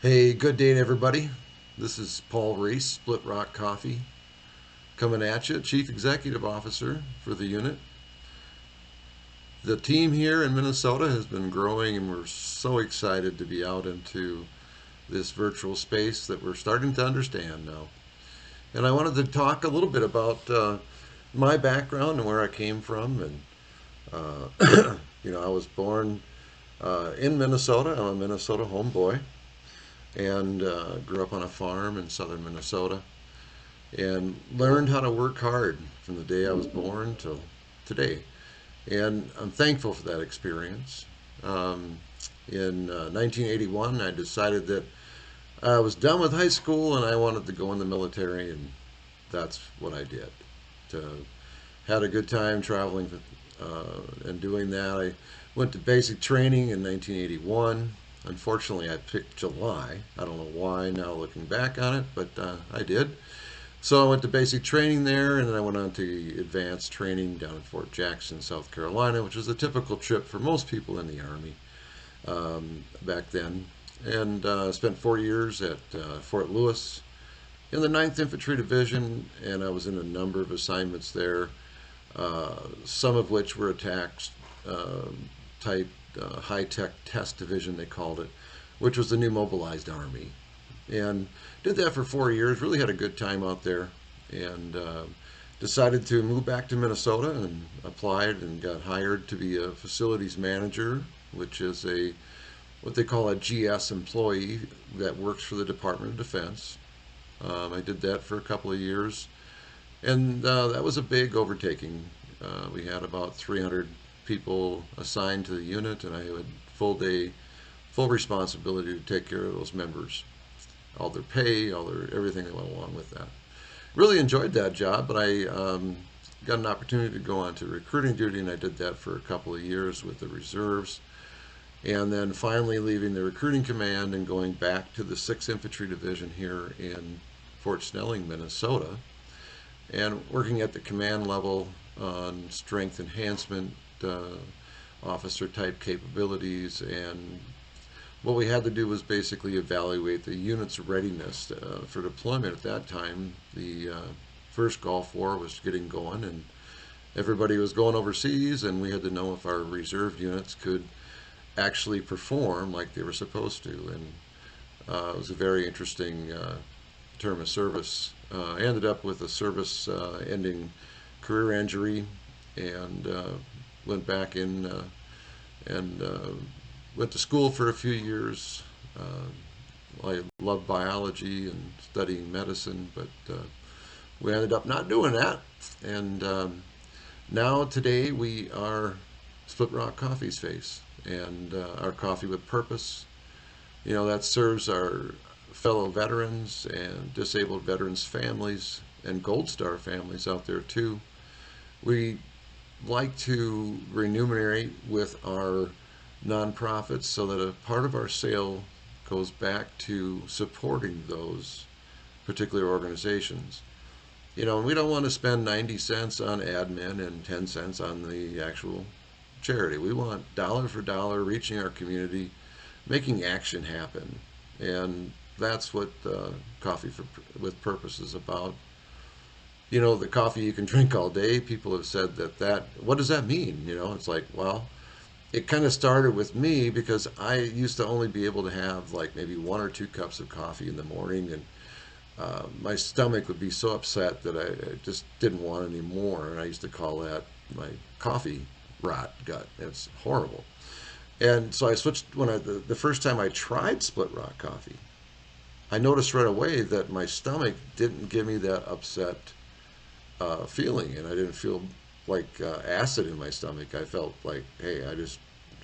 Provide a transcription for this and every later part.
Hey, good day to everybody. This is Paul Reese, Split Rock Coffee, coming at you, Chief Executive Officer for the unit. The team here in Minnesota has been growing, and we're so excited to be out into this virtual space that we're starting to understand now. And I wanted to talk a little bit about my background and where I came from. And, I was born in Minnesota. I'm a Minnesota homeboy and grew up on a farm in southern Minnesota and learned how to work hard from the day I was born till today. And I'm thankful for that experience. Um, in 1981, I decided that I was done with high school and I wanted to go in the military, and that's what I did. Had a good time traveling and doing that. I went to basic training in 1981. Unfortunately, I picked July. I don't know why now looking back on it, but I did. So I went to basic training there, and then I went on to advanced training down in Fort Jackson, South Carolina, which was a typical trip for most people in the Army back then. And spent 4 years at Fort Lewis in the Ninth Infantry Division, and I was in a number of assignments there, some of which were attacks uh, type high tech test division, they called it, which was the new mobilized army. And did that for 4 years. Really had a good time out there, and decided to move back to Minnesota and applied and got hired to be a facilities manager, which is a what they call a GS employee that works for the Department of Defense. I did that for a couple of years, and that was a big overtaking. We had about 300 people assigned to the unit, and I had full responsibility to take care of those members, all their pay, all their everything that went along with that. Really enjoyed that job, but I got an opportunity to go on to recruiting duty, and I did that for a couple of years with the reserves, and then finally leaving the recruiting command and going back to the 6th Infantry Division here in Fort Snelling, Minnesota, and working at the command level on strength enhancement, officer type capabilities. And what we had to do was basically evaluate the unit's readiness for deployment. At that time, the first Gulf War was getting going, and everybody was going overseas, and we had to know if our reserve units could actually perform like they were supposed to. And it was a very interesting term of service. I ended up with a service ending career injury, and went back in and went to school for a few years. I loved biology and studying medicine, but we ended up not doing that. And now today we are Split Rock Coffee's face, and our coffee with purpose. That serves our fellow veterans and disabled veterans families and Gold Star families out there too. We like to remunerate with our nonprofits so that a part of our sale goes back to supporting those particular organizations. And we don't want to spend 90 cents on admin and 10 cents on the actual charity. We want dollar for dollar reaching our community, making action happen. And that's what Coffee with Purpose is about. The coffee you can drink all day. People have said what does that mean? It's like, well, it kind of started with me because I used to only be able to have like maybe 1 or 2 cups of coffee in the morning, and my stomach would be so upset that I just didn't want any more, and I used to call that my coffee rot gut. It's horrible. And so I switched when the first time I tried Split Rock coffee. I noticed right away that my stomach didn't give me that upset feeling, and I didn't feel like acid in my stomach. I felt like, hey, I just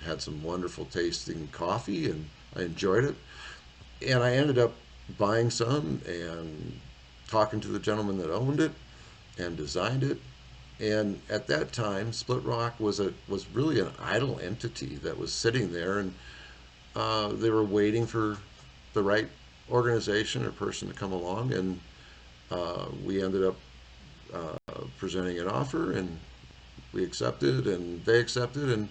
had some wonderful tasting coffee, and I enjoyed it. And I ended up buying some and talking to the gentleman that owned it and designed it. And at that time, Split Rock was really an idle entity that was sitting there, and they were waiting for the right organization or person to come along, and we ended up presenting an offer, and we accepted, and they accepted. And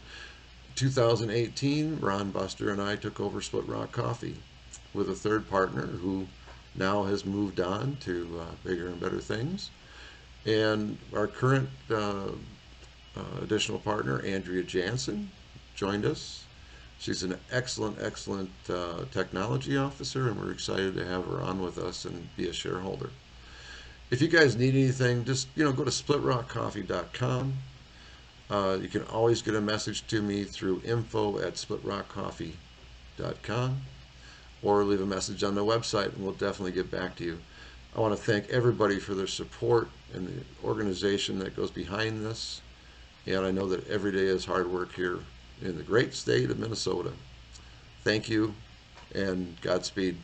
2018, Ron Buster and I took over Split Rock Coffee, with a third partner who now has moved on to bigger and better things. And our current additional partner, Andrea Jansen, joined us. She's an excellent technology officer, and we're excited to have her on with us and be a shareholder. If you guys need anything, just go to splitrockcoffee.com. You can always get a message to me through info@splitrockcoffee.com, or leave a message on the website, and we'll definitely get back to you. I want to thank everybody for their support and the organization that goes behind this. And I know that every day is hard work here in the great state of Minnesota. Thank you, and Godspeed.